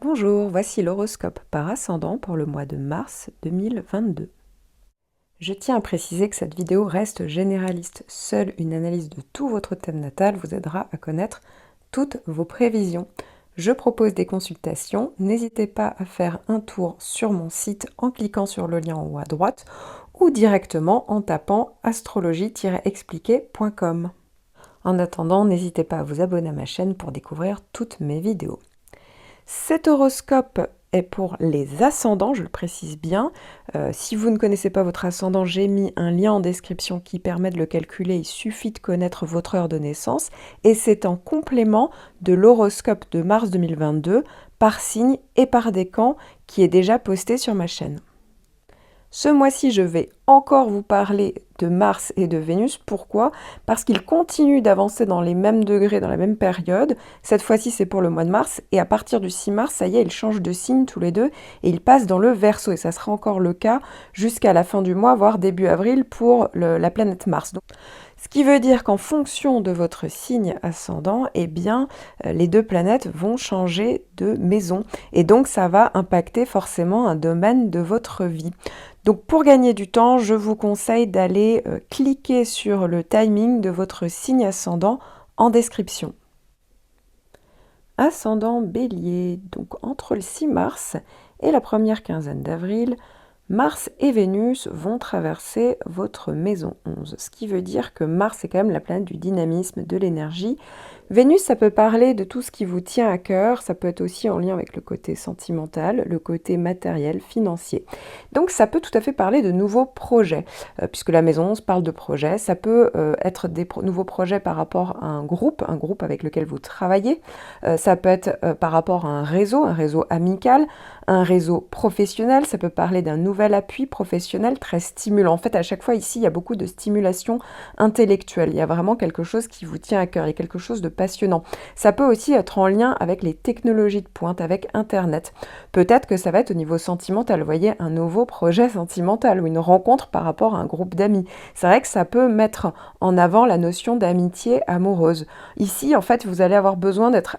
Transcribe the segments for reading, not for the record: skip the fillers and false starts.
Bonjour, voici l'horoscope par ascendant pour le mois de mars 2022. Je tiens à préciser que cette vidéo reste généraliste. Seule une analyse de tout votre thème natal vous aidera à connaître toutes vos prévisions. Je propose des consultations. N'hésitez pas à faire un tour sur mon site en cliquant sur le lien en haut à droite ou directement en tapant astrologie-expliqué.com. En attendant, n'hésitez pas à vous abonner à ma chaîne pour découvrir toutes mes vidéos. Cet horoscope est pour les ascendants, je le précise bien. Si vous ne connaissez pas votre ascendant, j'ai mis un lien en description qui permet de le calculer. Il suffit de connaître votre heure de naissance et c'est en complément de l'horoscope de mars 2022 par signe et par décan qui est déjà posté sur ma chaîne. Ce mois-ci, je vais encore vous parler de Mars et de Vénus. Pourquoi? Parce qu'ils continuent d'avancer dans les mêmes degrés, dans la même période. Cette fois-ci, c'est pour le mois de mars. Et à partir du 6 mars, ça y est, ils changent de signe tous les deux. Et ils passent dans le Verseau. Et ça sera encore le cas jusqu'à la fin du mois, voire début avril pour la planète Mars. Donc, ce qui veut dire qu'en fonction de votre signe ascendant, eh bien, les deux planètes vont changer de maison. Et donc, ça va impacter forcément un domaine de votre vie. Donc pour gagner du temps, je vous conseille d'aller cliquer sur le timing de votre signe ascendant en description. Ascendant Bélier, donc entre le 6 mars et la première quinzaine d'avril, Mars et Vénus vont traverser votre maison 11, ce qui veut dire que Mars est quand même la planète du dynamisme, de l'énergie. Vénus, ça peut parler de tout ce qui vous tient à cœur, ça peut être aussi en lien avec le côté sentimental, le côté matériel, financier. Donc ça peut tout à fait parler de nouveaux projets, puisque la maison 11 parle de projets. Ça peut être des nouveaux projets par rapport à un groupe avec lequel vous travaillez. Ça peut être par rapport à un réseau amical, un réseau professionnel. Ça peut parler d'un nouvel appui professionnel très stimulant. En fait, à chaque fois ici, il y a beaucoup de stimulation intellectuelle. Il y a vraiment quelque chose qui vous tient à cœur, il y a quelque chose de passionnant. Ça peut aussi être en lien avec les technologies de pointe, avec Internet. Peut-être que ça va être au niveau sentimental, vous voyez, un nouveau projet sentimental ou une rencontre par rapport à un groupe d'amis. C'est vrai que ça peut mettre en avant la notion d'amitié amoureuse. Ici, en fait, vous allez avoir besoin d'être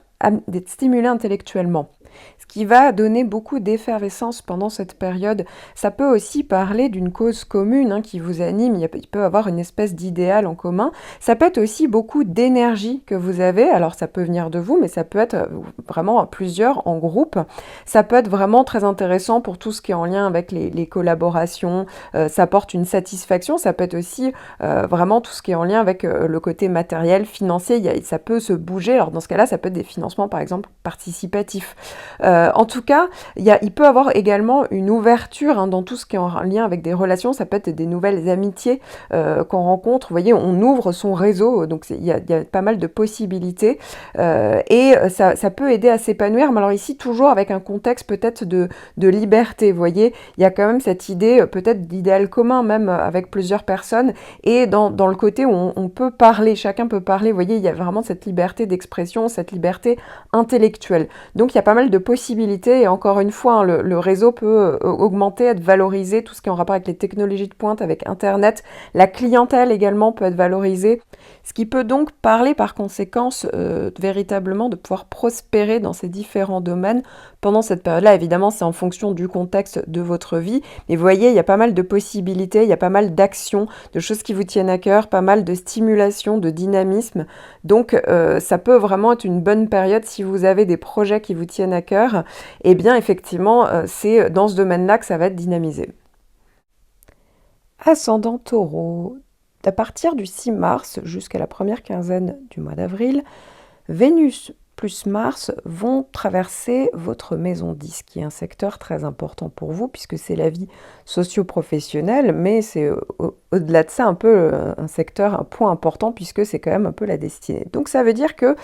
stimulé intellectuellement. Ce qui va donner beaucoup d'effervescence pendant cette période. Ça peut aussi parler d'une cause commune qui vous anime, il peut avoir une espèce d'idéal en commun. Ça peut être aussi beaucoup d'énergie que vous avez, alors ça peut venir de vous, mais ça peut être vraiment plusieurs en groupe. Ça peut être vraiment très intéressant pour tout ce qui est en lien avec les collaborations, ça apporte une satisfaction, ça peut être aussi vraiment tout ce qui est en lien avec le côté matériel, financier, ça peut se bouger, alors dans ce cas-là, ça peut être des financements par exemple participatifs. En tout cas, il peut avoir également une ouverture dans tout ce qui est en lien avec des relations. Ça peut être des nouvelles amitiés qu'on rencontre. Vous voyez, on ouvre son réseau, donc il y a pas mal de possibilités. Et ça peut aider à s'épanouir. Mais alors ici, toujours avec un contexte peut-être de liberté. Vous voyez, il y a quand même cette idée peut-être d'idéal commun, même avec plusieurs personnes. Et dans le côté où on peut parler, chacun peut parler. Vous voyez, il y a vraiment cette liberté d'expression, cette liberté intellectuelle. Donc il y a pas mal de possibilités et encore une fois, le réseau peut augmenter, être valorisé, tout ce qui est en rapport avec les technologies de pointe, avec Internet. La clientèle également peut être valorisée, ce qui peut donc parler par conséquence véritablement de pouvoir prospérer dans ces différents domaines pendant cette période-là. Évidemment, c'est en fonction du contexte de votre vie, mais vous voyez, il y a pas mal de possibilités, il y a pas mal d'actions, de choses qui vous tiennent à cœur, pas mal de stimulation, de dynamisme. Donc, ça peut vraiment être une bonne période si vous avez des projets qui vous tiennent à cœur. Eh bien, effectivement, c'est dans ce domaine-là que ça va être dynamisé. Ascendant Taureau. À partir du 6 mars jusqu'à la première quinzaine du mois d'avril, Vénus plus Mars vont traverser votre maison 10, qui est un secteur très important pour vous, puisque c'est la vie socio-professionnelle, mais c'est au-delà de ça un peu un point important, puisque c'est quand même un peu la destinée. Donc ça veut dire que,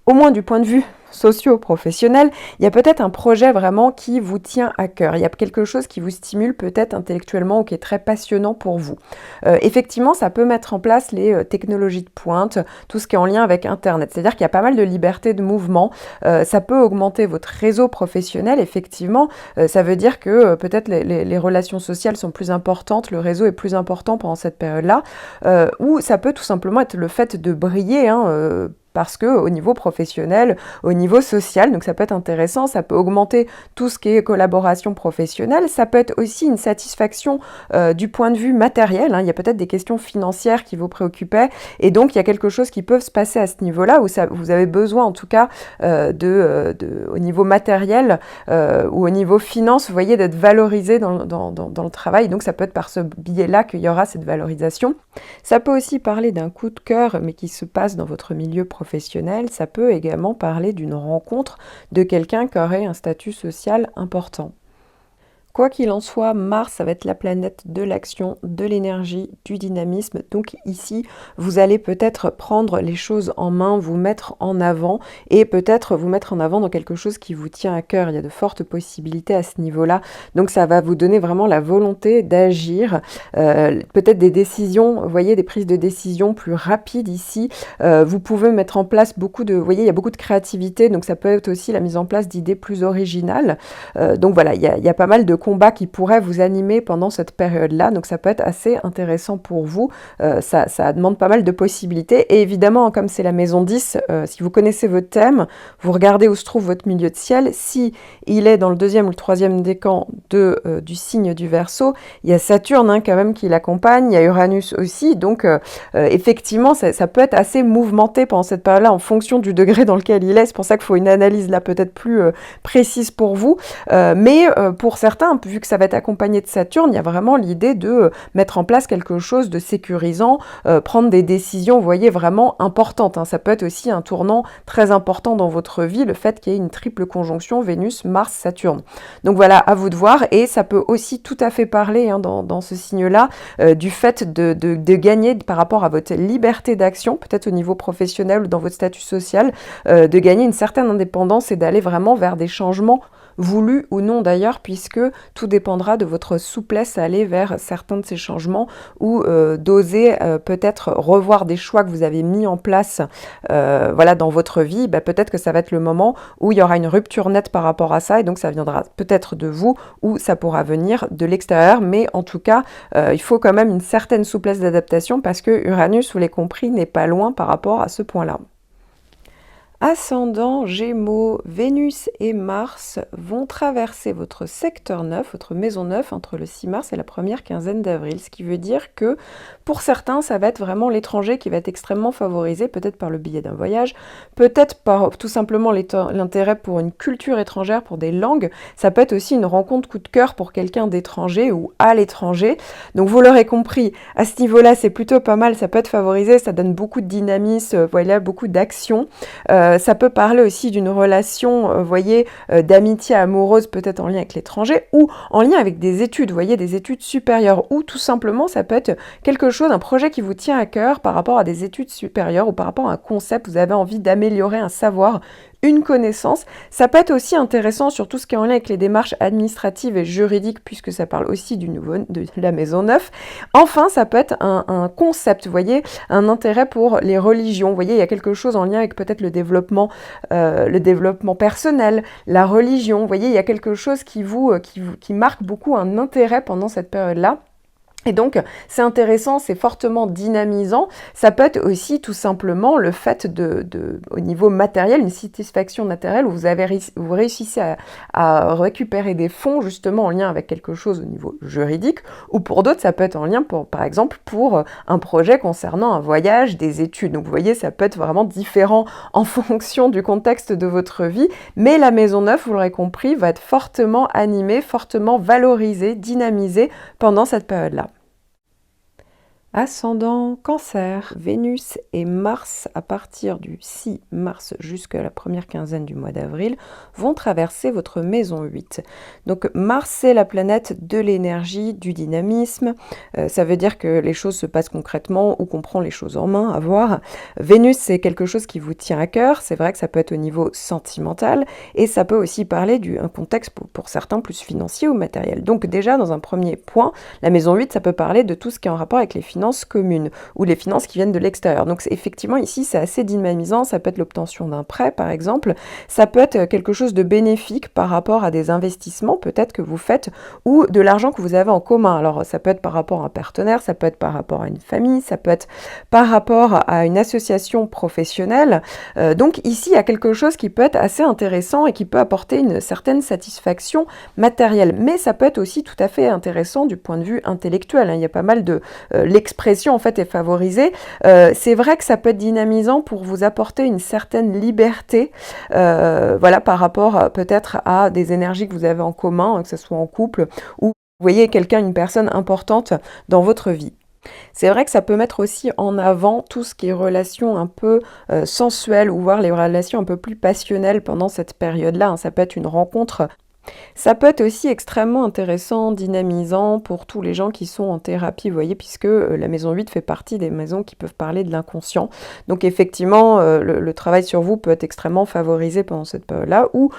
au moins du point de vue socio-professionnel, il y a peut-être un projet vraiment qui vous tient à cœur. Il y a quelque chose qui vous stimule peut-être intellectuellement ou qui est très passionnant pour vous. Effectivement, ça peut mettre en place les technologies de pointe, tout ce qui est en lien avec Internet. C'est-à-dire qu'il y a pas mal de liberté de mouvement. Ça peut augmenter votre réseau professionnel, effectivement. Ça veut dire que peut-être les relations sociales sont plus importantes, le réseau est plus important pendant cette période-là. Ou ça peut tout simplement être le fait de briller, parce que au niveau professionnel, au niveau niveau social, donc ça peut être intéressant, ça peut augmenter tout ce qui est collaboration professionnelle, ça peut être aussi une satisfaction du point de vue matériel, hein. Il y a peut-être des questions financières qui vous préoccupaient, et donc il y a quelque chose qui peut se passer à ce niveau-là, où vous avez besoin en tout cas au niveau matériel ou au niveau finance, vous voyez, d'être valorisé dans le travail, donc ça peut être par ce biais-là qu'il y aura cette valorisation. Ça peut aussi parler d'un coup de cœur, mais qui se passe dans votre milieu professionnel. Ça peut également parler d'une rencontre de quelqu'un qui aurait un statut social important. Quoi qu'il en soit, Mars, ça va être la planète de l'action, de l'énergie, du dynamisme. Donc ici, vous allez peut-être prendre les choses en main, vous mettre en avant et peut-être vous mettre en avant dans quelque chose qui vous tient à cœur. Il y a de fortes possibilités à ce niveau-là. Donc ça va vous donner vraiment la volonté d'agir, peut-être des décisions, vous voyez, des prises de décision plus rapides ici. Vous pouvez mettre en place vous voyez, il y a beaucoup de créativité, donc ça peut être aussi la mise en place d'idées plus originales. Donc voilà, il y a pas mal de combats qui pourraient vous animer pendant cette période-là, donc ça peut être assez intéressant pour vous, ça demande pas mal de possibilités, et évidemment, comme c'est la maison 10, si vous connaissez votre thème, vous regardez où se trouve votre milieu de ciel, si il est dans le 2e ou le 3e décan du signe du Verseau, il y a Saturne hein, quand même qui l'accompagne, il y a Uranus aussi, donc effectivement, ça peut être assez mouvementé pendant cette période-là, en fonction du degré dans lequel il est, c'est pour ça qu'il faut une analyse là peut-être plus précise pour vous, mais pour certains, vu que ça va être accompagné de Saturne, il y a vraiment l'idée de mettre en place quelque chose de sécurisant, prendre des décisions, vous voyez, vraiment importantes, hein. Ça peut être aussi un tournant très important dans votre vie, le fait qu'il y ait une triple conjonction Vénus, Mars, Saturne. Donc voilà, à vous de voir, et ça peut aussi tout à fait parler hein, dans ce signe-là du fait de gagner par rapport à votre liberté d'action, peut-être au niveau professionnel ou dans votre statut social, de gagner une certaine indépendance et d'aller vraiment vers des changements voulu ou non d'ailleurs, puisque tout dépendra de votre souplesse à aller vers certains de ces changements ou d'oser peut-être revoir des choix que vous avez mis en place voilà, dans votre vie. Peut-être que ça va être le moment où il y aura une rupture nette par rapport à ça, et donc ça viendra peut-être de vous ou ça pourra venir de l'extérieur, mais en tout cas, il faut quand même une certaine souplesse d'adaptation parce que Uranus, vous l'avez compris, n'est pas loin par rapport à ce point-là. Ascendant Gémeaux, Vénus et Mars vont traverser votre secteur 9, votre maison 9, entre le 6 mars et la première quinzaine d'avril. Ce qui veut dire que pour certains, ça va être vraiment l'étranger qui va être extrêmement favorisé, peut-être par le billet d'un voyage, peut-être par tout simplement l'intérêt pour une culture étrangère, pour des langues. Ça peut être aussi une rencontre coup de cœur pour quelqu'un d'étranger ou à l'étranger. Donc vous l'aurez compris, à ce niveau-là, c'est plutôt pas mal, ça peut être favorisé, ça donne beaucoup de dynamisme, voilà, beaucoup d'action. Ça peut parler aussi d'une relation, vous voyez, d'amitié amoureuse peut-être en lien avec l'étranger ou en lien avec des études, vous voyez, des études supérieures, ou tout simplement ça peut être quelque chose, un projet qui vous tient à cœur par rapport à des études supérieures ou par rapport à un concept, vous avez envie d'améliorer un savoir, une connaissance. Ça peut être aussi intéressant sur tout ce qui est en lien avec les démarches administratives et juridiques, puisque ça parle aussi de la maison 9. Enfin, ça peut être un concept, vous voyez, un intérêt pour les religions. Vous voyez, il y a quelque chose en lien avec peut-être le développement personnel, la religion. Vous voyez, il y a quelque chose qui marque beaucoup un intérêt pendant cette période-là. Et donc, c'est intéressant, c'est fortement dynamisant. Ça peut être aussi tout simplement le fait au niveau matériel, une satisfaction matérielle où vous réussissez à récupérer des fonds justement en lien avec quelque chose au niveau juridique, ou pour d'autres, ça peut être en lien, par exemple, pour un projet concernant un voyage, des études. Donc, vous voyez, ça peut être vraiment différent en fonction du contexte de votre vie, mais la maison 9, vous l'aurez compris, va être fortement animée, fortement valorisée, dynamisée pendant cette période-là. Ascendant Cancer, Vénus et Mars, à partir du 6 mars jusqu'à la première quinzaine du mois d'avril, vont traverser votre maison 8. Donc Mars, c'est la planète de l'énergie, du dynamisme. Ça veut dire que les choses se passent concrètement ou qu'on prend les choses en main, à voir. Vénus, c'est quelque chose qui vous tient à cœur. C'est vrai que ça peut être au niveau sentimental et ça peut aussi parler d'un contexte pour certains plus financier ou matériel. Donc déjà, dans un premier point, la maison 8, ça peut parler de tout ce qui est en rapport avec les finances finances communes ou les finances qui viennent de l'extérieur. Donc effectivement ici c'est assez dynamisant, ça peut être l'obtention d'un prêt par exemple, ça peut être quelque chose de bénéfique par rapport à des investissements peut-être que vous faites ou de l'argent que vous avez en commun. Alors ça peut être par rapport à un partenaire, ça peut être par rapport à une famille, ça peut être par rapport à une association professionnelle. Donc ici il y a quelque chose qui peut être assez intéressant et qui peut apporter une certaine satisfaction matérielle, mais ça peut être aussi tout à fait intéressant du point de vue intellectuel. Il y a pas mal de l'expression en fait est favorisée. C'est vrai que ça peut être dynamisant pour vous apporter une certaine liberté, voilà, par rapport peut-être à des énergies que vous avez en commun, que ce soit en couple ou vous voyez quelqu'un, une personne importante dans votre vie. C'est vrai que ça peut mettre aussi en avant tout ce qui est relations un peu sensuelles ou voire les relations un peu plus passionnelles pendant cette période-là. Ça peut être une rencontre. Ça peut être aussi extrêmement intéressant, dynamisant pour tous les gens qui sont en thérapie, vous voyez, puisque la maison 8 fait partie des maisons qui peuvent parler de l'inconscient. Donc effectivement, le travail sur vous peut être extrêmement favorisé pendant cette période-là, ou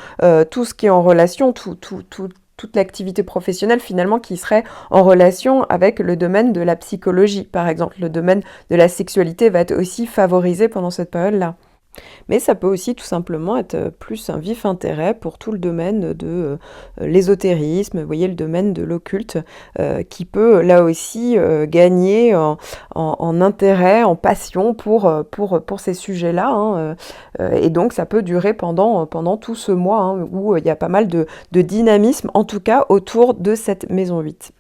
tout ce qui est en relation, toute l'activité professionnelle finalement qui serait en relation avec le domaine de la psychologie, par exemple. Le domaine de la sexualité va être aussi favorisé pendant cette période-là. Mais ça peut aussi tout simplement être plus un vif intérêt pour tout le domaine de l'ésotérisme, vous voyez, le domaine de l'occulte, qui peut là aussi gagner en intérêt, en passion pour ces sujets-là. Et donc ça peut durer pendant tout ce mois où il y a pas mal de dynamisme, en tout cas autour de cette maison 8.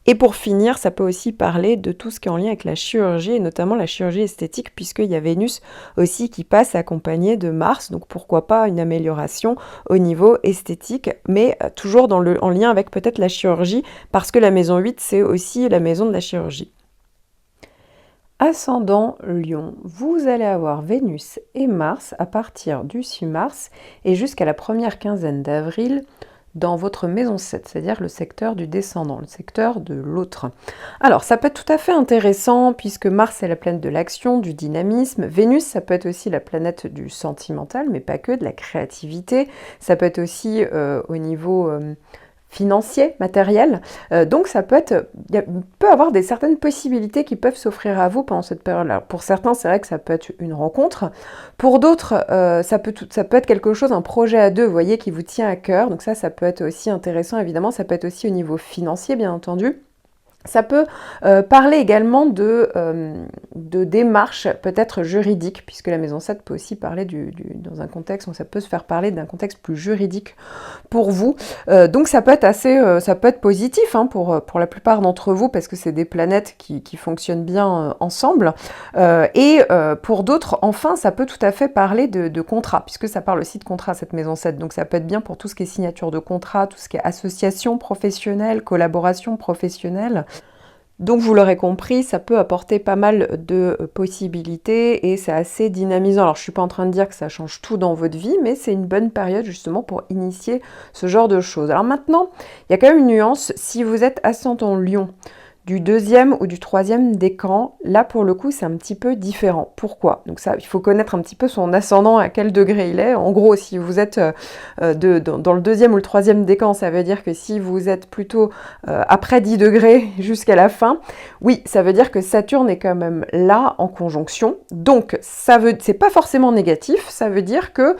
Et pour finir, ça peut aussi parler de tout ce qui est en lien avec la chirurgie, et notamment la chirurgie esthétique, puisqu'il y a Vénus aussi qui passe accompagnée de Mars, donc pourquoi pas une amélioration au niveau esthétique, mais toujours en lien avec peut-être la chirurgie, parce que la maison 8, c'est aussi la maison de la chirurgie. Ascendant Lion, vous allez avoir Vénus et Mars à partir du 6 mars et jusqu'à la première quinzaine d'avril, dans votre maison 7, c'est-à-dire le secteur du descendant, le secteur de l'autre. Alors, ça peut être tout à fait intéressant puisque Mars est la planète de l'action, du dynamisme. Vénus, ça peut être aussi la planète du sentimental, mais pas que, de la créativité. Ça peut être aussi au niveau financier, matériel. Donc ça peut être, il peut avoir certaines possibilités qui peuvent s'offrir à vous pendant cette période-là. Pour certains, c'est vrai que ça peut être une rencontre. Pour d'autres, ça peut être quelque chose, un projet à deux, vous voyez, qui vous tient à cœur. Donc ça peut être aussi intéressant, évidemment. Ça peut être aussi au niveau financier, bien entendu. Ça peut parler également de démarches peut-être juridiques, puisque la maison 7 peut aussi parler dans un contexte où ça peut se faire parler d'un contexte plus juridique pour vous. Donc ça peut être positif pour la plupart d'entre vous, parce que c'est des planètes qui fonctionnent bien ensemble. Et pour d'autres, enfin, ça peut tout à fait parler de contrat, puisque ça parle aussi de contrat, cette maison 7. Donc ça peut être bien pour tout ce qui est signature de contrat, tout ce qui est association professionnelle, collaboration professionnelle. Donc vous l'aurez compris, ça peut apporter pas mal de possibilités et c'est assez dynamisant. Alors je ne suis pas en train de dire que ça change tout dans votre vie, mais c'est une bonne période justement pour initier ce genre de choses. Alors maintenant, il y a quand même une nuance. Si vous êtes ascendant Lion, du deuxième ou du troisième décan, là pour le coup c'est un petit peu différent. Pourquoi? Donc ça, il faut connaître un petit peu son ascendant, à quel degré il est. En gros, si vous êtes dans le deuxième ou le troisième décan, ça veut dire que si vous êtes plutôt après 10 degrés jusqu'à la fin, oui, ça veut dire que Saturne est quand même là en conjonction. Donc c'est pas forcément négatif, ça veut dire que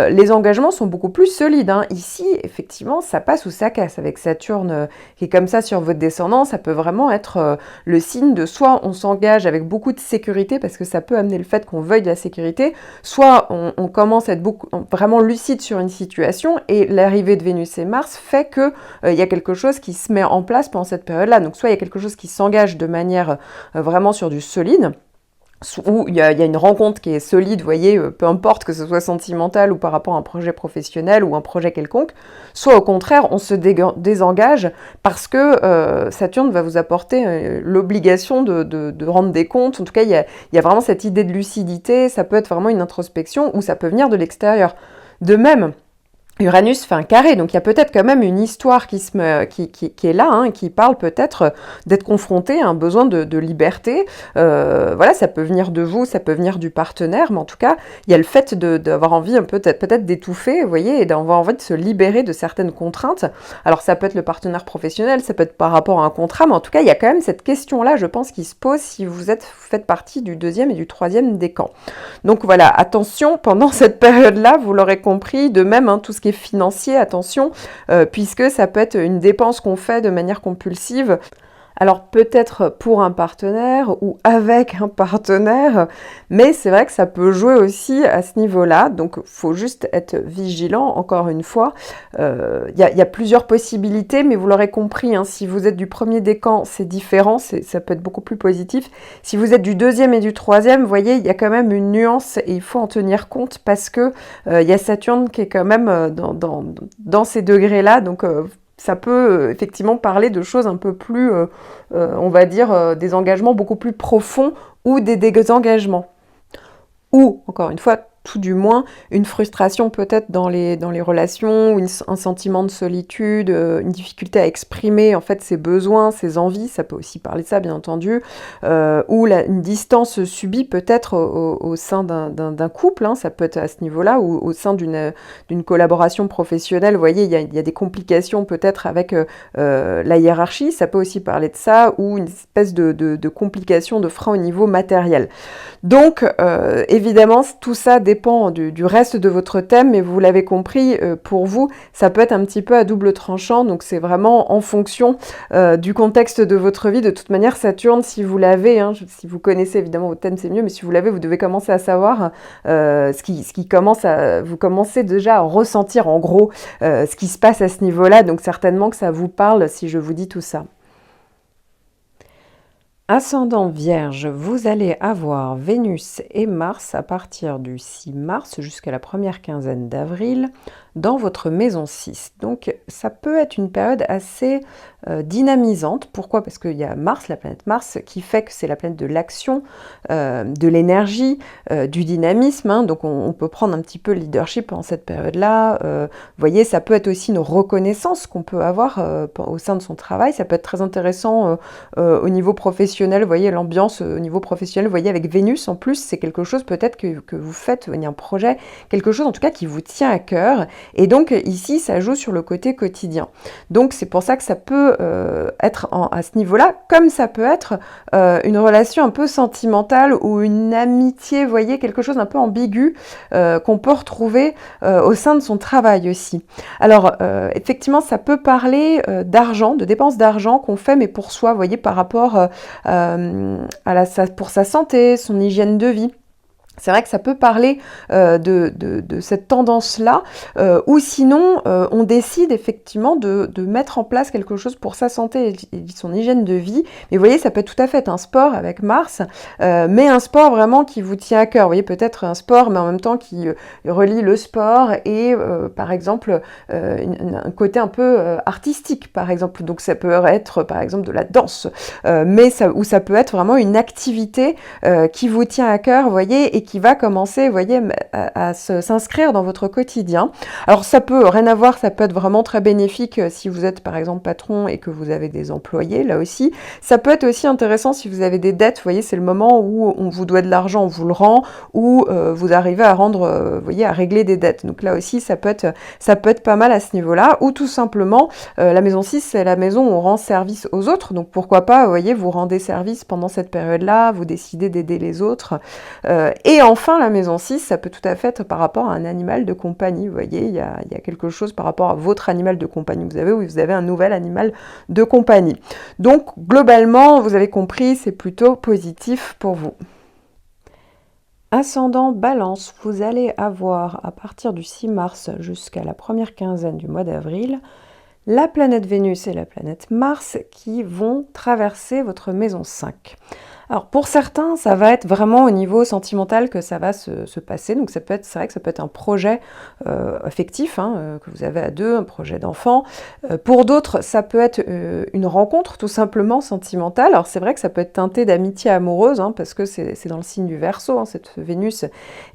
les engagements sont beaucoup plus solides. Ici, effectivement, ça passe ou ça casse. Avec Saturne qui est comme ça sur votre descendant, ça peut vraiment être le signe de soit on s'engage avec beaucoup de sécurité parce que ça peut amener le fait qu'on veuille de la sécurité, soit on commence à être vraiment lucide sur une situation et l'arrivée de Vénus et Mars fait que il y a quelque chose qui se met en place pendant cette période-là. Donc soit il y a quelque chose qui s'engage de manière vraiment sur du solide, où il y a une rencontre qui est solide, vous voyez, peu importe que ce soit sentimental ou par rapport à un projet professionnel ou un projet quelconque, soit au contraire, on se désengage parce que Saturne va vous apporter l'obligation de rendre des comptes. En tout cas, il y a vraiment cette idée de lucidité, ça peut être vraiment une introspection ou ça peut venir de l'extérieur. De même, Uranus fait un carré, donc il y a peut-être quand même une histoire qui est là, hein, qui parle peut-être d'être confronté à un besoin de liberté. Voilà, ça peut venir de vous, ça peut venir du partenaire, mais en tout cas, il y a le fait d'avoir envie peut-être d'étouffer, vous voyez, et d'avoir envie de se libérer de certaines contraintes. Alors ça peut être le partenaire professionnel, ça peut être par rapport à un contrat, mais en tout cas, il y a quand même cette question-là, je pense, qui se pose si vous faites partie du deuxième et du troisième décan. Donc voilà, attention, pendant cette période-là, vous l'aurez compris, de même, hein, tout ce qui est financier, attention, puisque ça peut être une dépense qu'on fait de manière compulsive. Alors peut-être pour un partenaire ou avec un partenaire, mais c'est vrai que ça peut jouer aussi à ce niveau-là, donc il faut juste être vigilant, encore une fois. Y a plusieurs possibilités, mais vous l'aurez compris, hein, si vous êtes du premier décan, c'est différent, ça peut être beaucoup plus positif. Si vous êtes du deuxième et du troisième, vous voyez, il y a quand même une nuance et il faut en tenir compte parce que y a Saturne qui est quand même dans ces degrés-là, donc ça peut effectivement parler de choses un peu plus, on va dire, des engagements beaucoup plus profonds ou des désengagements. Ou, encore une fois, tout du moins, une frustration peut-être dans les relations, ou un sentiment de solitude, une difficulté à exprimer en fait ses besoins, ses envies, ça peut aussi parler de ça bien entendu, ou une distance subie peut-être au sein d'un couple, hein, ça peut être à ce niveau-là, ou au sein d'une collaboration professionnelle, vous voyez, il y a des complications peut-être avec la hiérarchie, ça peut aussi parler de ça, ou une espèce de complication, de frein au niveau matériel. Donc, évidemment, tout ça dépend du reste de votre thème, mais vous l'avez compris, pour vous, ça peut être un petit peu à double tranchant, donc c'est vraiment en fonction du contexte de votre vie. De toute manière, Saturne, si vous l'avez, hein, si vous connaissez évidemment votre thème, c'est mieux, mais si vous l'avez, vous devez commencer à savoir vous commencez déjà à ressentir en gros ce qui se passe à ce niveau-là, donc certainement que ça vous parle si je vous dis tout ça. Ascendant Vierge, vous allez avoir Vénus et Mars à partir du 6 mars jusqu'à la première quinzaine d'avril dans votre maison 6. Donc ça peut être une période assez dynamisante. Pourquoi? Parce qu'il y a Mars, la planète Mars, qui fait que c'est la planète de l'action, de l'énergie, du dynamisme. Hein. Donc on peut prendre un petit peu le leadership en cette période-là. Vous voyez, ça peut être aussi une reconnaissance qu'on peut avoir au sein de son travail. Ça peut être très intéressant au niveau professionnel. Vous voyez, l'ambiance au niveau professionnel, vous voyez, avec Vénus en plus, c'est quelque chose peut-être que vous faites, il y a un projet, quelque chose en tout cas qui vous tient à cœur. Et donc ici, ça joue sur le côté quotidien. Donc c'est pour ça que ça peut être à ce niveau-là, comme ça peut être une relation un peu sentimentale ou une amitié, vous voyez, quelque chose un peu ambigu qu'on peut retrouver au sein de son travail aussi. Alors effectivement, ça peut parler d'argent, de dépenses d'argent qu'on fait, mais pour soi, vous voyez, par rapport pour sa santé, son hygiène de vie. C'est vrai que ça peut parler de cette tendance-là, ou sinon on décide effectivement de mettre en place quelque chose pour sa santé et son hygiène de vie. Mais vous voyez, ça peut être tout à fait un sport avec Mars, mais un sport vraiment qui vous tient à cœur. Vous voyez, peut-être un sport, mais en même temps qui relie le sport et par exemple un côté un peu artistique, par exemple. Donc ça peut être par exemple de la danse, ou ça peut être vraiment une activité qui vous tient à cœur, vous voyez, et qui va commencer, vous voyez, à s'inscrire dans votre quotidien. Alors ça peut rien à voir, ça peut être vraiment très bénéfique si vous êtes par exemple patron et que vous avez des employés, là aussi. Ça peut être aussi intéressant si vous avez des dettes, vous voyez, c'est le moment où on vous doit de l'argent, on vous le rend, ou vous arrivez à rendre, vous voyez, à régler des dettes. Donc là aussi, ça peut être pas mal à ce niveau-là, ou tout simplement, la maison 6, c'est la maison où on rend service aux autres, donc pourquoi pas, vous voyez, vous rendez service pendant cette période-là, vous décidez d'aider les autres. Et enfin, la maison 6, ça peut tout à fait être par rapport à un animal de compagnie. Vous voyez, il y a quelque chose par rapport à votre animal de compagnie. Vous avez un nouvel animal de compagnie. Donc, globalement, vous avez compris, c'est plutôt positif pour vous. Ascendant Balance, vous allez avoir à partir du 6 mars jusqu'à la première quinzaine du mois d'avril la planète Vénus et la planète Mars qui vont traverser votre maison 5. Alors pour certains, ça va être vraiment au niveau sentimental que ça va se passer. Donc ça peut être, c'est vrai que ça peut être un projet affectif hein, que vous avez à deux, un projet d'enfant. Pour d'autres, ça peut être une rencontre tout simplement sentimentale. Alors c'est vrai que ça peut être teinté d'amitié amoureuse hein, parce que c'est dans le signe du Verseau, hein, cette Vénus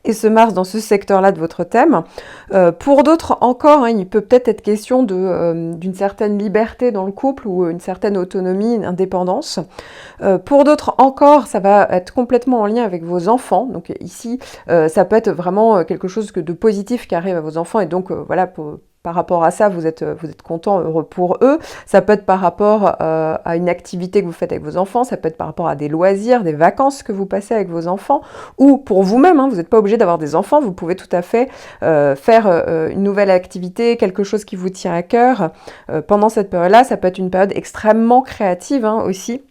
et ce Mars dans ce secteur-là de votre thème. Pour d'autres encore, hein, il peut peut-être être question d'une certaine liberté dans le couple ou une certaine autonomie, une indépendance. Pour d'autres encore, ça va être complètement en lien avec vos enfants. Donc ici, ça peut être vraiment quelque chose de positif qui arrive à vos enfants. Et donc, voilà, par rapport à ça, vous êtes content, heureux pour eux. Ça peut être par rapport à une activité que vous faites avec vos enfants. Ça peut être par rapport à des loisirs, des vacances que vous passez avec vos enfants. Ou pour vous-même, hein, vous n'êtes pas obligé d'avoir des enfants. Vous pouvez tout à fait faire une nouvelle activité, quelque chose qui vous tient à cœur. Pendant cette période-là, ça peut être une période extrêmement créative hein, aussi.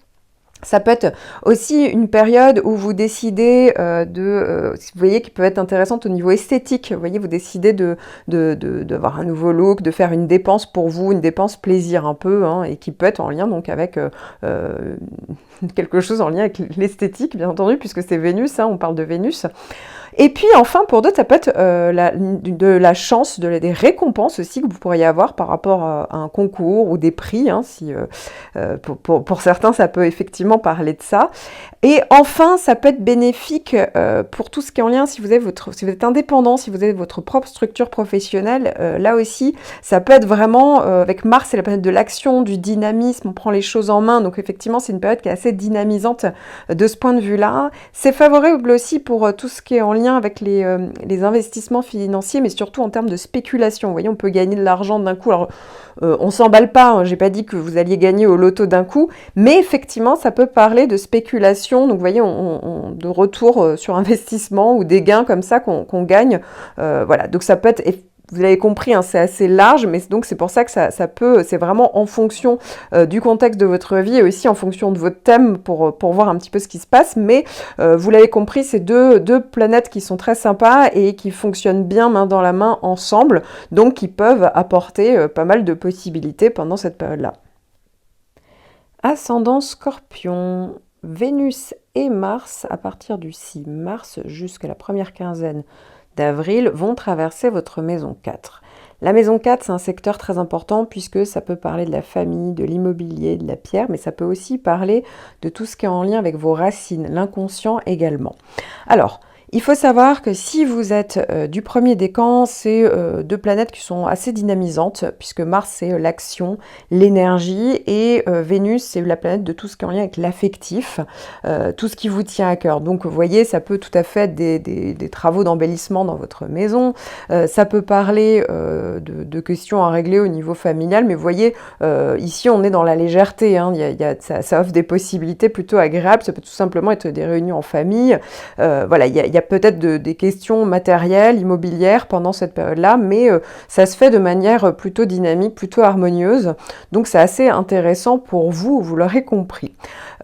Ça peut être aussi une période où vous décidez vous voyez, qui peut être intéressante au niveau esthétique. Vous voyez, vous décidez d'avoir un nouveau look, de faire une dépense pour vous, une dépense plaisir un peu, hein, et qui peut être en lien donc avec quelque chose en lien avec l'esthétique, bien entendu, puisque c'est Vénus, hein, on parle de Vénus. Et puis enfin, pour d'autres, ça peut être de la chance, des récompenses aussi que vous pourriez avoir par rapport à un concours ou des prix. Hein, pour certains, ça peut effectivement parler de ça. Et enfin, ça peut être bénéfique pour tout ce qui est en lien, si vous êtes indépendant, si vous avez votre propre structure professionnelle, là aussi, ça peut être vraiment, avec Mars, c'est la planète de l'action, du dynamisme, on prend les choses en main, donc effectivement, c'est une période qui est assez dynamisante de ce point de vue-là. C'est favorable aussi pour tout ce qui est en lien avec les investissements financiers, mais surtout en termes de spéculation. Vous voyez, on peut gagner de l'argent d'un coup. Alors, on s'emballe pas, hein, j'ai pas dit que vous alliez gagner au loto d'un coup, mais effectivement, ça peut parler de spéculation. Donc, vous voyez, de retour sur investissement ou des gains comme ça qu'on gagne. Voilà, donc ça peut être... Vous l'avez compris, hein, c'est assez large, mais donc c'est pour ça que c'est vraiment en fonction du contexte de votre vie et aussi en fonction de votre thème pour voir un petit peu ce qui se passe. Mais vous l'avez compris, c'est deux planètes qui sont très sympas et qui fonctionnent bien main dans la main ensemble, donc qui peuvent apporter pas mal de possibilités pendant cette période-là. Ascendant Scorpion, Vénus et Mars, à partir du 6 mars jusqu'à la première quinzaine d'avril, vont traverser votre maison 4. La maison 4, c'est un secteur très important puisque ça peut parler de la famille, de l'immobilier, de la pierre, mais ça peut aussi parler de tout ce qui est en lien avec vos racines, l'inconscient également. Alors, il faut savoir que si vous êtes du premier décan, c'est deux planètes qui sont assez dynamisantes, puisque Mars, c'est l'action, l'énergie, et Vénus, c'est la planète de tout ce qui est en lien avec l'affectif, tout ce qui vous tient à cœur. Donc, vous voyez, ça peut tout à fait être des travaux d'embellissement dans votre maison, ça peut parler de questions à régler au niveau familial, mais vous voyez, ici, on est dans la légèreté, hein, ça offre des possibilités plutôt agréables, ça peut tout simplement être des réunions en famille, voilà, il y a peut-être des questions matérielles, immobilières pendant cette période-là, mais ça se fait de manière plutôt dynamique, plutôt harmonieuse. Donc c'est assez intéressant pour vous, vous l'aurez compris.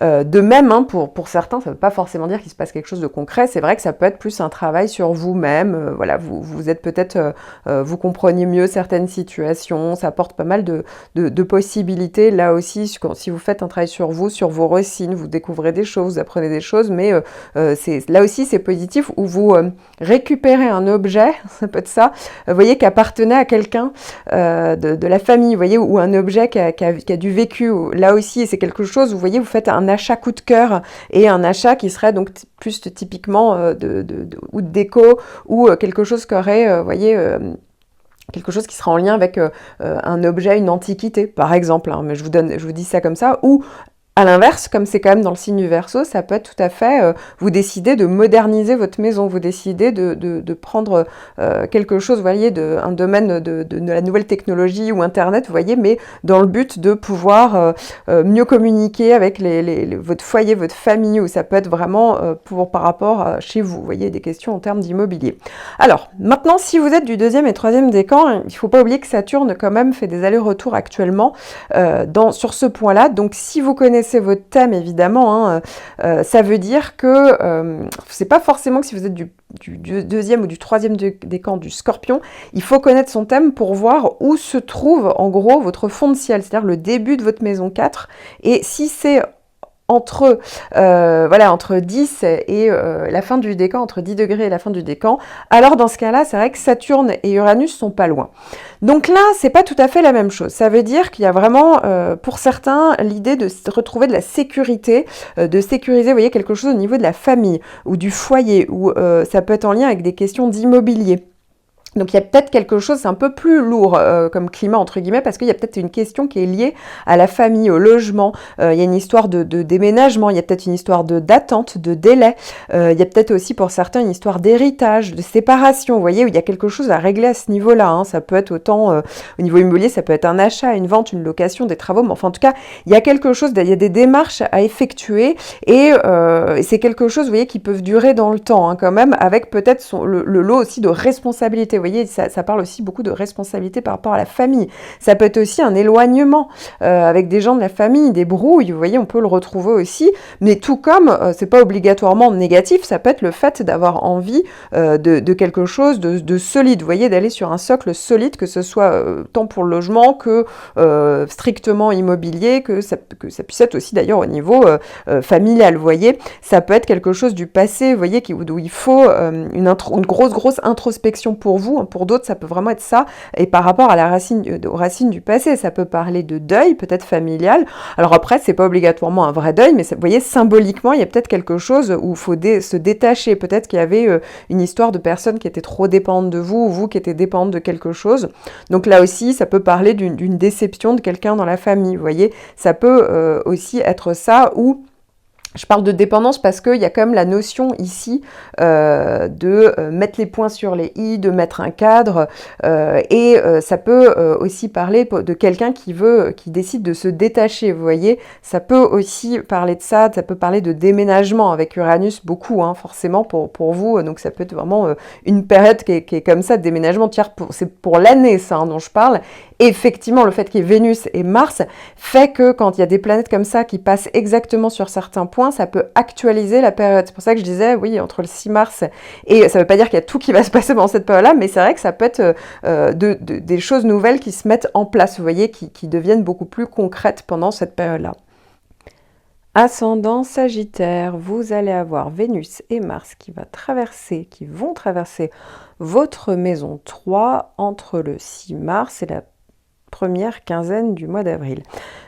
De même, hein, pour certains, ça ne veut pas forcément dire qu'il se passe quelque chose de concret. C'est vrai que ça peut être plus un travail sur vous-même. Voilà, vous êtes peut-être, vous comprenez mieux certaines situations. Ça apporte pas mal de possibilités. Là aussi, si vous faites un travail sur vous, sur vos racines, vous découvrez des choses, vous apprenez des choses, mais là aussi, c'est positif où vous récupérez un objet, ça peut être ça, vous voyez, qui appartenait à quelqu'un de la famille, vous voyez, ou un objet qui a du vécu. Là aussi, c'est quelque chose, vous voyez, vous faites un achat coup de cœur et un achat qui serait donc plus typiquement ou de déco ou quelque chose qui aurait, vous voyez, quelque chose qui sera en lien avec un objet, une antiquité, par exemple, hein, mais je vous dis ça comme ça, ou à l'inverse, comme c'est quand même dans le signe du Verseau, ça peut être tout à fait, vous décidez de moderniser votre maison, vous décidez de prendre quelque chose, vous voyez, un domaine de la nouvelle technologie ou Internet, vous voyez, mais dans le but de pouvoir mieux communiquer avec votre foyer, votre famille, ou ça peut être vraiment par rapport à chez vous, vous voyez, des questions en termes d'immobilier. Alors, maintenant, si vous êtes du deuxième et troisième décan, il ne faut pas oublier que Saturne, quand même, fait des allers-retours actuellement sur ce point-là. Donc, si vous connaissez votre thème, évidemment, hein, ça veut dire que c'est pas forcément que si vous êtes du deuxième ou du troisième décan du Scorpion, il faut connaître son thème pour voir où se trouve en gros votre fond de ciel, c'est-à-dire le début de votre maison 4. Et si c'est entre 10 et la fin du décan, entre 10 degrés et la fin du décan, alors dans ce cas-là, c'est vrai que Saturne et Uranus sont pas loin. Donc là, c'est pas tout à fait la même chose. Ça veut dire qu'il y a vraiment, pour certains, l'idée de retrouver de la sécurité, de sécuriser, vous voyez, quelque chose au niveau de la famille ou du foyer, ou ça peut être en lien avec des questions d'immobilier. Donc il y a peut-être quelque chose, c'est un peu plus lourd comme climat entre guillemets, parce qu'il y a peut-être une question qui est liée à la famille, au logement. Il y a une histoire de déménagement, il y a peut-être une histoire d'attente, de délai. Il y a peut-être aussi pour certains une histoire d'héritage, de séparation. Vous voyez, où il y a quelque chose à régler à ce niveau-là. Hein. Ça peut être autant au niveau immobilier, ça peut être un achat, une vente, une location, des travaux. Mais enfin en tout cas, il y a quelque chose, il y a des démarches à effectuer et c'est quelque chose, vous voyez, qui peuvent durer dans le temps hein, quand même, avec peut-être le lot aussi de responsabilité. Vous voyez, ça parle aussi beaucoup de responsabilité par rapport à la famille. Ça peut être aussi un éloignement avec des gens de la famille, des brouilles, vous voyez, on peut le retrouver aussi. Mais tout comme, c'est pas obligatoirement négatif, ça peut être le fait d'avoir envie de quelque chose de solide, vous voyez, d'aller sur un socle solide, que ce soit tant pour le logement que strictement immobilier, que ça puisse être aussi d'ailleurs au niveau familial, vous voyez. Ça peut être quelque chose du passé, vous voyez, où il faut une grosse introspection pour vous. Pour d'autres, ça peut vraiment être ça. Et par rapport à aux racines du passé, ça peut parler de deuil, peut-être familial. Alors après, c'est pas obligatoirement un vrai deuil, mais vous voyez, symboliquement, il y a peut-être quelque chose où il faut se détacher. Peut-être qu'il y avait une histoire de personnes qui étaient trop dépendantes de vous, ou vous qui étiez dépendante de quelque chose. Donc là aussi, ça peut parler d'une déception de quelqu'un dans la famille. Vous voyez, ça peut aussi être ça, ou je parle de dépendance parce qu'il y a quand même la notion ici de mettre les points sur les i, de mettre un cadre, et ça peut aussi parler de quelqu'un qui décide de se détacher, vous voyez. Ça peut aussi parler de ça peut parler de déménagement avec Uranus, beaucoup, hein, forcément pour vous. Donc ça peut être vraiment une période qui est comme ça, de déménagement. C'est pour l'année, ça, hein, dont je parle. Effectivement, le fait qu'il y ait Vénus et Mars fait que quand il y a des planètes comme ça qui passent exactement sur certains points, ça peut actualiser la période. C'est pour ça que je disais, oui, entre le 6 mars et ça ne veut pas dire qu'il y a tout qui va se passer pendant cette période-là, mais c'est vrai que ça peut être des choses nouvelles qui se mettent en place, vous voyez, qui deviennent beaucoup plus concrètes pendant cette période-là. Ascendant Sagittaire, vous allez avoir Vénus et Mars qui vont traverser votre maison 3 entre le 6 mars et la première quinzaine du mois d'avril.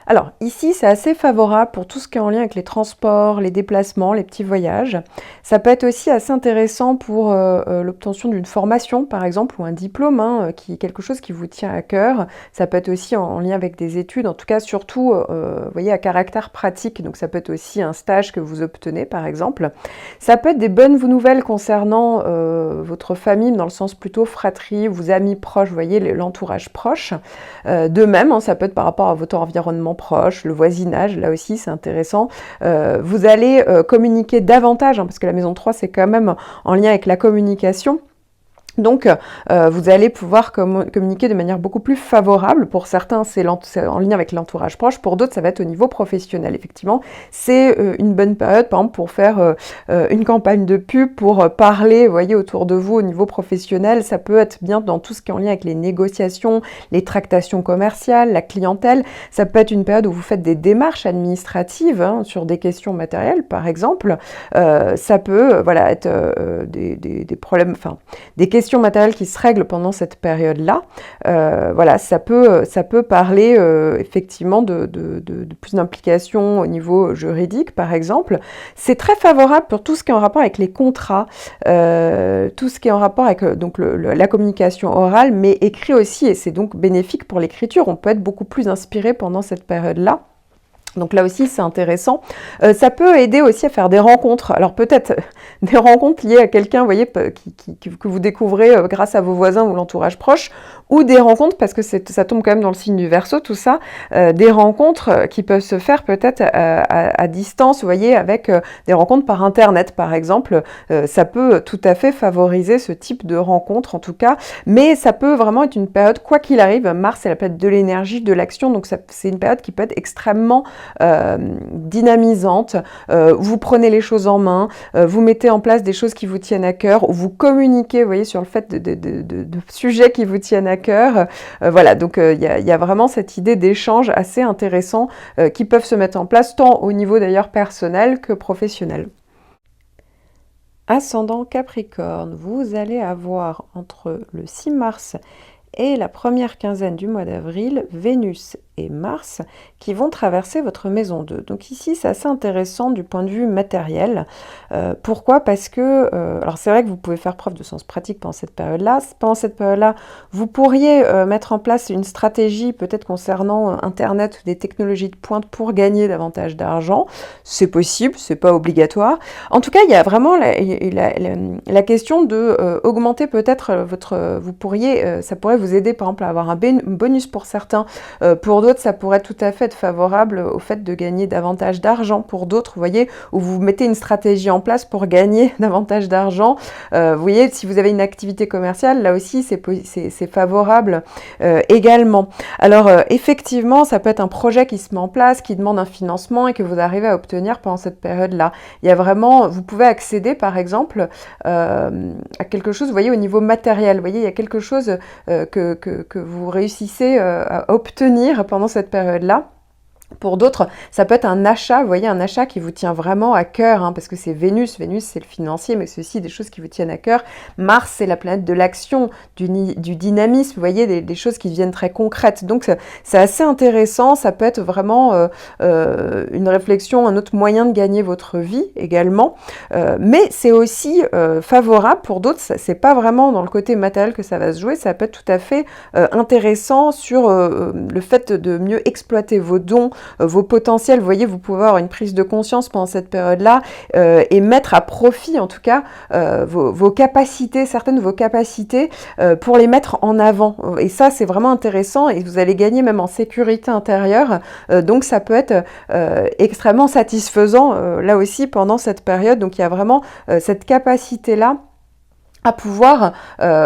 Alors ici, c'est assez favorable pour tout ce qui est en lien avec les transports, les déplacements, les petits voyages. Ça peut être aussi assez intéressant pour l'obtention d'une formation, par exemple, ou un diplôme, hein, quelque chose qui vous tient à cœur. Ça peut être aussi en lien avec des études, en tout cas surtout, vous voyez, à caractère pratique. Donc ça peut être aussi un stage que vous obtenez, par exemple. Ça peut être des bonnes nouvelles concernant votre famille, dans le sens plutôt fratrie, vos amis proches, vous voyez, l'entourage proche. De même, hein, ça peut être par rapport à votre environnement proche, le voisinage, là aussi c'est intéressant. Vous allez communiquer davantage, hein, parce que la maison 3 c'est quand même en lien avec la communication. Donc, vous allez pouvoir communiquer de manière beaucoup plus favorable. Pour certains, c'est en lien avec l'entourage proche. Pour d'autres, ça va être au niveau professionnel. Effectivement, c'est une bonne période, par exemple, pour faire une campagne de pub, pour parler, vous voyez, autour de vous au niveau professionnel. Ça peut être bien dans tout ce qui est en lien avec les négociations, les tractations commerciales, la clientèle. Ça peut être une période où vous faites des démarches administratives hein, sur des questions matérielles, par exemple. Ça peut, voilà, être des problèmes, enfin, des questions matérielles qui se règlent pendant cette période-là. Voilà, ça peut parler effectivement de plus d'implications au niveau juridique, par exemple. C'est très favorable pour tout ce qui est en rapport avec les contrats, tout ce qui est en rapport avec donc la communication orale, mais écrit aussi, et c'est donc bénéfique pour l'écriture. On peut être beaucoup plus inspiré pendant cette période-là. Donc là aussi, c'est intéressant. Ça peut aider aussi à faire des rencontres. Alors peut-être des rencontres liées à quelqu'un, vous voyez, que vous découvrez grâce à vos voisins ou l'entourage proche, ou des rencontres, parce que ça tombe quand même dans le signe du Verseau, tout ça, des rencontres qui peuvent se faire peut-être à distance, vous voyez, avec des rencontres par Internet, par exemple. Ça peut tout à fait favoriser ce type de rencontre, en tout cas. Mais ça peut vraiment être une période, quoi qu'il arrive, Mars, c'est la période de l'énergie, de l'action, donc c'est une période qui peut être extrêmement dynamisante, vous prenez les choses en main, vous mettez en place des choses qui vous tiennent à cœur, ou vous communiquez, vous voyez, sur le fait de sujets qui vous tiennent à cœur. Voilà, donc il y a vraiment cette idée d'échange assez intéressant qui peuvent se mettre en place tant au niveau d'ailleurs personnel que professionnel. Ascendant Capricorne, vous allez avoir entre le 6 mars et la première quinzaine du mois d'avril, Vénus et Mars qui vont traverser votre maison 2. Donc ici, c'est assez intéressant du point de vue matériel. Pourquoi? Parce que, alors c'est vrai que vous pouvez faire preuve de sens pratique pendant cette période-là. Pendant cette période-là, vous pourriez mettre en place une stratégie peut-être concernant Internet ou des technologies de pointe pour gagner davantage d'argent. C'est possible, c'est pas obligatoire. En tout cas, il y a vraiment la question de augmenter peut-être vous pourriez, ça pourrait vous aider par exemple à avoir un bonus pour certains, pour d'autres ça pourrait tout à fait être favorable au fait de gagner davantage d'argent. Pour d'autres, vous voyez, où vous mettez une stratégie en place pour gagner davantage d'argent. Vous voyez, si vous avez une activité commerciale, là aussi c'est favorable également. Alors effectivement, ça peut être un projet qui se met en place, qui demande un financement et que vous arrivez à obtenir pendant cette période-là. Il y a vraiment, vous pouvez accéder par exemple à quelque chose, vous voyez, au niveau matériel. Vous voyez, il y a quelque chose que vous réussissez à obtenir pendant cette période-là. Pour d'autres, ça peut être un achat, vous voyez, un achat qui vous tient vraiment à cœur, hein, parce que c'est Vénus, c'est le financier, mais c'est aussi des choses qui vous tiennent à cœur. Mars, c'est la planète de l'action, du dynamisme, vous voyez, des choses qui deviennent très concrètes. Donc c'est assez intéressant, ça peut être vraiment une réflexion, un autre moyen de gagner votre vie également. Mais c'est aussi favorable pour d'autres, c'est pas vraiment dans le côté matériel que ça va se jouer, ça peut être tout à fait intéressant sur le fait de mieux exploiter vos dons, vos potentiels. Vous voyez, vous pouvez avoir une prise de conscience pendant cette période-là et mettre à profit en tout cas vos capacités, certaines de vos capacités pour les mettre en avant. Et ça, c'est vraiment intéressant et vous allez gagner même en sécurité intérieure. Donc ça peut être extrêmement satisfaisant là aussi pendant cette période. Donc il y a vraiment cette capacité-là à pouvoir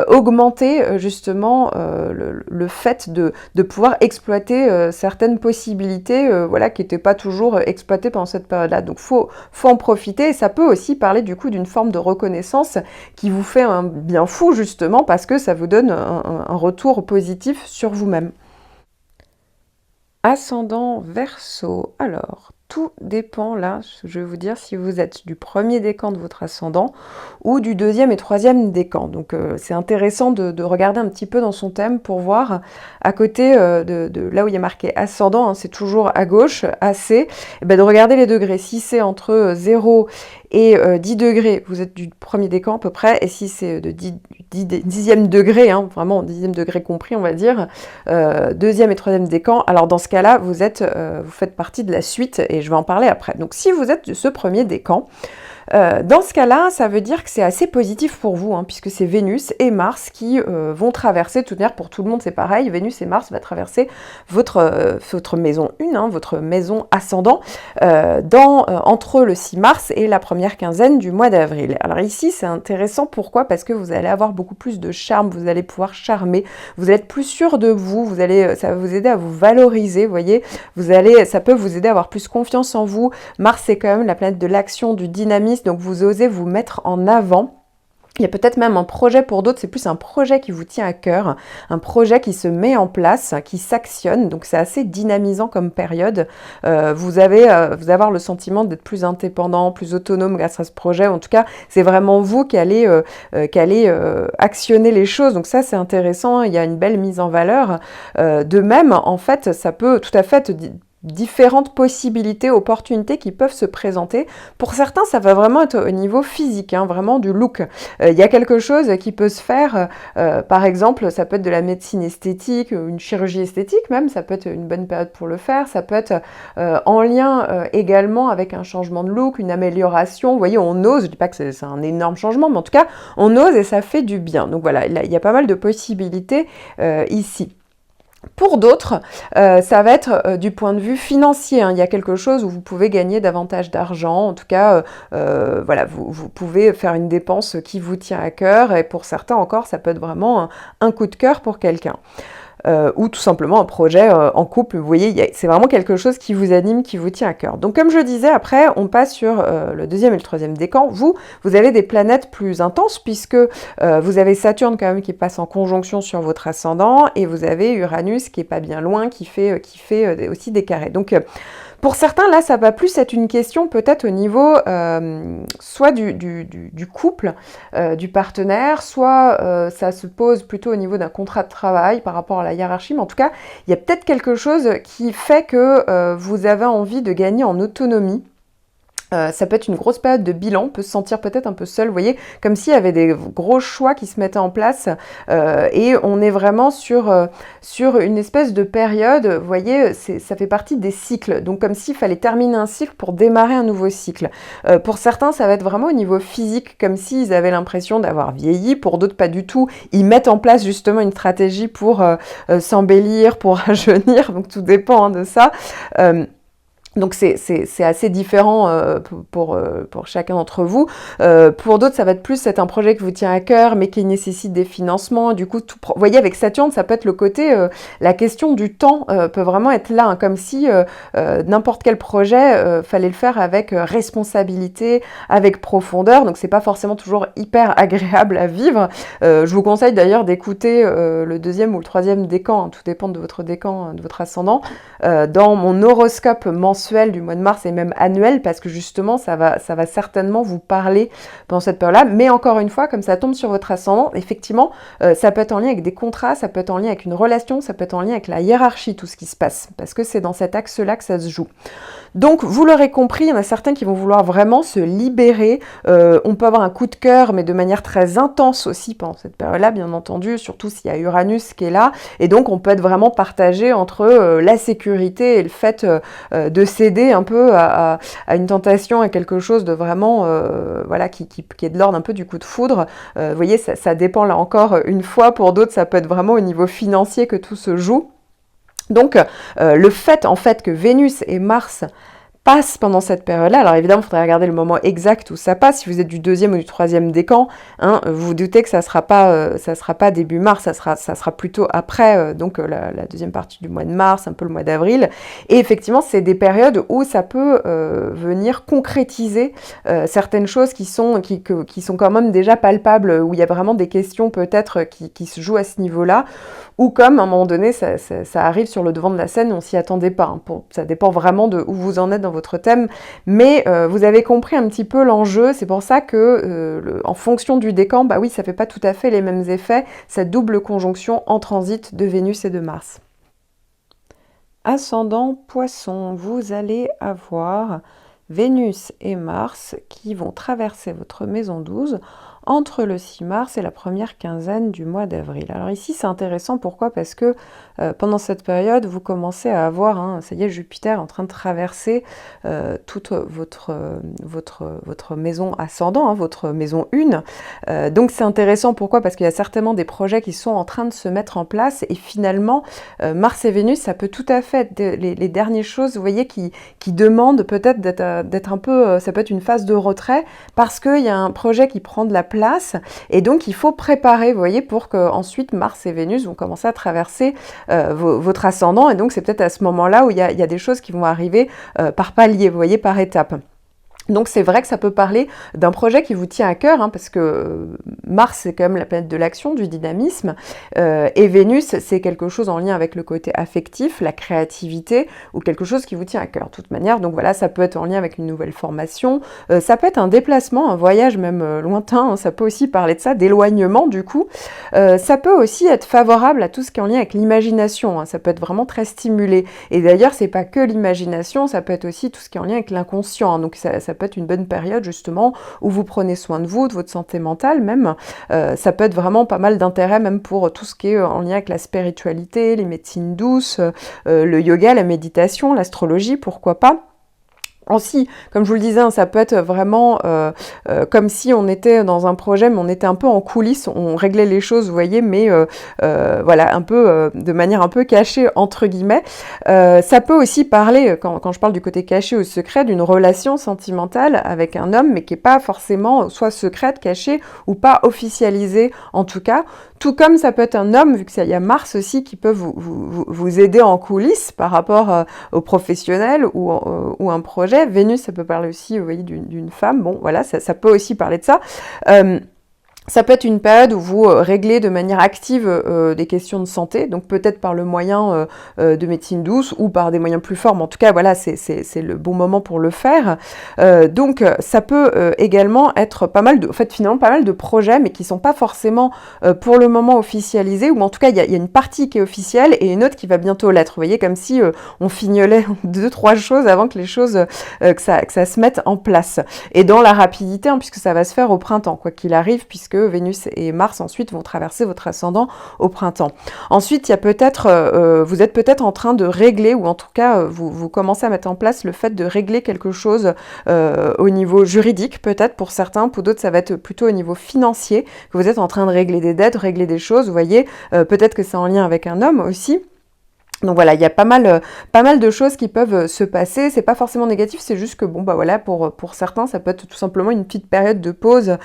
augmenter justement le fait de pouvoir exploiter certaines possibilités voilà, qui n'étaient pas toujours exploitées pendant cette période-là. Donc faut en profiter et ça peut aussi parler du coup d'une forme de reconnaissance qui vous fait un bien fou justement parce que ça vous donne un retour positif sur vous-même. Ascendant Verseau, alors tout dépend là, je vais vous dire si vous êtes du premier décan de votre ascendant ou du deuxième et troisième décan. Donc c'est intéressant de regarder un petit peu dans son thème pour voir à côté de là où il y a marqué ascendant, hein, c'est toujours à gauche, AC, et ben de regarder les degrés. Si c'est entre 0 et 10 degrés, vous êtes du premier décan à peu près, et si c'est de 10e degré, hein, vraiment 10e degré compris on va dire, deuxième et troisième décan, alors dans ce cas-là, vous faites partie de la suite, et je vais en parler après. Donc si vous êtes de ce premier décan, dans ce cas-là, ça veut dire que c'est assez positif pour vous, hein, puisque c'est Vénus et Mars qui vont traverser, tout dire pour tout le monde c'est pareil, Vénus et Mars va traverser votre maison 1, hein, votre maison ascendant, entre le 6 mars et la première quinzaine du mois d'avril. Alors ici c'est intéressant, pourquoi? Parce que vous allez avoir beaucoup plus de charme, vous allez pouvoir charmer, vous allez être plus sûr de vous, ça va vous aider à vous valoriser, vous voyez, ça peut vous aider à avoir plus confiance en vous. Mars c'est quand même la planète de l'action, du dynamisme, donc vous osez vous mettre en avant. Il y a peut-être même un projet pour d'autres, c'est plus un projet qui vous tient à cœur, un projet qui se met en place, qui s'actionne, donc c'est assez dynamisant comme période. Vous allez avoir le sentiment d'être plus indépendant, plus autonome grâce à ce projet. En tout cas, c'est vraiment vous qui allez actionner les choses, donc ça c'est intéressant, il y a une belle mise en valeur. De même, en fait, ça peut tout à fait différentes possibilités, opportunités qui peuvent se présenter. Pour certains, ça va vraiment être au niveau physique, hein, vraiment du look. Il y a quelque chose qui peut se faire, par exemple, ça peut être de la médecine esthétique, une chirurgie esthétique même, ça peut être une bonne période pour le faire, ça peut être en lien également avec un changement de look, une amélioration. Vous voyez, on ose, je dis pas que c'est un énorme changement, mais en tout cas, on ose et ça fait du bien. Donc voilà, il y a pas mal de possibilités ici. Pour d'autres, ça va être du point de vue financier, hein. Il y a quelque chose où vous pouvez gagner davantage d'argent. En tout cas, voilà, vous pouvez faire une dépense qui vous tient à cœur. Et pour certains encore, ça peut être vraiment un coup de cœur pour quelqu'un. ou tout simplement un projet en couple. Vous voyez, c'est vraiment quelque chose qui vous anime, qui vous tient à cœur. Donc comme je disais, après, on passe sur le deuxième et le troisième décan. Vous avez des planètes plus intenses, puisque vous avez Saturne quand même qui passe en conjonction sur votre ascendant, et vous avez Uranus qui est pas bien loin, qui fait aussi des carrés. Donc pour certains, là, ça va plus être une question peut-être au niveau soit du couple, du partenaire, soit ça se pose plutôt au niveau d'un contrat de travail par rapport à la hiérarchie. Mais en tout cas, il y a peut-être quelque chose qui fait que vous avez envie de gagner en autonomie. Ça peut être une grosse période de bilan, on peut se sentir peut-être un peu seul, vous voyez, comme s'il y avait des gros choix qui se mettaient en place et on est vraiment sur une espèce de période, vous voyez, ça fait partie des cycles, donc comme s'il fallait terminer un cycle pour démarrer un nouveau cycle. Pour certains, ça va être vraiment au niveau physique, comme s'ils avaient l'impression d'avoir vieilli, pour d'autres pas du tout, ils mettent en place justement une stratégie pour s'embellir, pour rajeunir, donc tout dépend de ça. Donc c'est assez différent pour chacun d'entre vous. Pour d'autres, ça va être plus c'est un projet qui vous tient à cœur, mais qui nécessite des financements. Du coup, vous voyez, avec Saturne, ça peut être le côté, la question du temps peut vraiment être là, hein, comme si n'importe quel projet fallait le faire avec responsabilité, avec profondeur. Donc c'est pas forcément toujours hyper agréable à vivre. Je vous conseille d'ailleurs d'écouter le deuxième ou le troisième décan, hein, tout dépend de votre décan, de votre ascendant, dans mon horoscope mensuel du mois de mars et même annuel, parce que justement ça va certainement vous parler pendant cette période-là. Mais encore une fois, comme ça tombe sur votre ascendant, effectivement, ça peut être en lien avec des contrats, ça peut être en lien avec une relation, ça peut être en lien avec la hiérarchie, tout ce qui se passe, parce que c'est dans cet axe-là que ça se joue. Donc, vous l'aurez compris, il y en a certains qui vont vouloir vraiment se libérer. On peut avoir un coup de cœur, mais de manière très intense aussi pendant cette période-là, bien entendu, surtout s'il y a Uranus qui est là. Et donc, on peut être vraiment partagé entre la sécurité et le fait de céder un peu à une tentation, à quelque chose de vraiment, voilà, qui est de l'ordre un peu du coup de foudre. Vous voyez, ça dépend là encore une fois. Pour d'autres, ça peut être vraiment au niveau financier que tout se joue. Donc, le fait en fait que Vénus et Mars passe pendant cette période-là. Alors évidemment, il faudrait regarder le moment exact où ça passe. Si vous êtes du deuxième ou du troisième décan, hein, vous vous doutez que ça sera pas début mars, ça sera plutôt après, donc la deuxième partie du mois de mars, un peu le mois d'avril. Et effectivement, c'est des périodes où ça peut venir concrétiser certaines choses qui sont quand même déjà palpables, où il y a vraiment des questions peut-être qui se jouent à ce niveau-là. Ou comme, à un moment donné, ça arrive sur le devant de la scène et on s'y attendait pas. Hein. Ça dépend vraiment de où vous en êtes dans votre thème. Mais vous avez compris un petit peu l'enjeu. C'est pour ça que, en fonction du décan, bah oui, ça fait pas tout à fait les mêmes effets, cette double conjonction en transit de Vénus et de Mars. Ascendant Poisson, vous allez avoir Vénus et Mars qui vont traverser votre maison 12 entre le 6 mars et la première quinzaine du mois d'avril. Alors ici, c'est intéressant, pourquoi ? Parce que pendant cette période, vous commencez à avoir, ça y est, Jupiter en train de traverser toute votre maison ascendant, votre maison 1. Donc c'est intéressant, pourquoi ? Parce qu'il y a certainement des projets qui sont en train de se mettre en place, et finalement, Mars et Vénus, ça peut tout à fait être les dernières choses, vous voyez, qui demandent peut-être d'être un peu, ça peut être une phase de retrait, parce qu'il y a un projet qui prend de la place, et donc il faut préparer, vous voyez, pour que ensuite Mars et Vénus vont commencer à traverser votre ascendant, et donc c'est peut-être à ce moment-là où il y a des choses qui vont arriver par paliers, vous voyez, par étapes. Donc c'est vrai que ça peut parler d'un projet qui vous tient à cœur, parce que Mars c'est quand même la planète de l'action, du dynamisme, et Vénus c'est quelque chose en lien avec le côté affectif, la créativité, ou quelque chose qui vous tient à cœur de toute manière. Donc voilà, ça peut être en lien avec une nouvelle formation, ça peut être un déplacement, un voyage même lointain, ça peut aussi parler de ça, d'éloignement du coup. Ça peut aussi être favorable à tout ce qui est en lien avec l'imagination, ça peut être vraiment très stimulé. Et d'ailleurs c'est pas que l'imagination, ça peut être aussi tout ce qui est en lien avec l'inconscient, donc ça peut être une bonne période justement où vous prenez soin de vous, de votre santé mentale même. Ça peut être vraiment pas mal d'intérêt même pour tout ce qui est en lien avec la spiritualité, les médecines douces, le yoga, la méditation, l'astrologie, pourquoi pas. Aussi, comme je vous le disais, hein, ça peut être vraiment comme si on était dans un projet, mais on était un peu en coulisses, on réglait les choses, vous voyez, mais voilà, un peu de manière un peu cachée, entre guillemets. Ça peut aussi parler, quand je parle du côté caché ou secret, d'une relation sentimentale avec un homme, mais qui n'est pas forcément soit secrète, cachée, ou pas officialisée en tout cas. Tout comme ça peut être un homme, vu qu'il y a Mars aussi qui peut vous aider en coulisses par rapport aux professionnels ou un projet. Vénus, ça peut parler aussi, vous voyez, d'une femme. Bon, voilà, ça peut aussi parler de ça. Ça peut être une période où vous réglez de manière active des questions de santé, donc peut-être par le moyen de médecine douce ou par des moyens plus forts, mais en tout cas, voilà, c'est le bon moment pour le faire. Donc, ça peut également être pas mal de, en fait, finalement, pas mal de projets, mais qui sont pas forcément pour le moment officialisés, ou en tout cas, il y a une partie qui est officielle et une autre qui va bientôt l'être. Vous voyez, comme si on fignolait 2-3 choses avant que les choses, que ça se mette en place. Et dans la rapidité, hein, puisque ça va se faire au printemps, quoi qu'il arrive, puisque Vénus et Mars ensuite vont traverser votre ascendant au printemps. Ensuite, il y a peut-être, vous êtes peut-être en train de régler, ou en tout cas, vous commencez à mettre en place le fait de régler quelque chose au niveau juridique, peut-être pour certains, pour d'autres, ça va être plutôt au niveau financier, que vous êtes en train de régler des dettes, régler des choses, vous voyez, peut-être que c'est en lien avec un homme aussi. Donc voilà, il y a pas mal de choses qui peuvent se passer. C'est pas forcément négatif, c'est juste que bon bah voilà, pour certains, ça peut être tout simplement une petite période de pause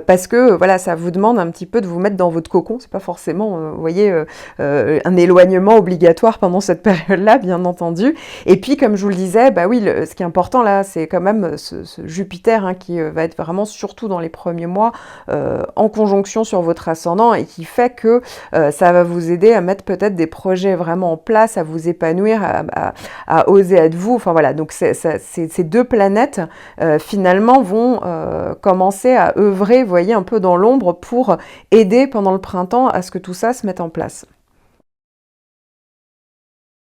parce que voilà, ça vous demande un petit peu de vous mettre dans votre cocon. C'est pas forcément, vous voyez, un éloignement obligatoire pendant cette période-là, bien entendu. Et puis comme je vous le disais, bah oui, ce qui est important là, c'est quand même ce Jupiter hein, qui va être vraiment surtout dans les premiers mois en conjonction sur votre ascendant et qui fait que ça va vous aider à mettre peut-être des projets vraiment en place, à vous épanouir, à oser être vous. Enfin voilà, donc ces deux planètes finalement vont commencer à œuvrer, vous voyez, un peu dans l'ombre pour aider pendant le printemps à ce que tout ça se mette en place.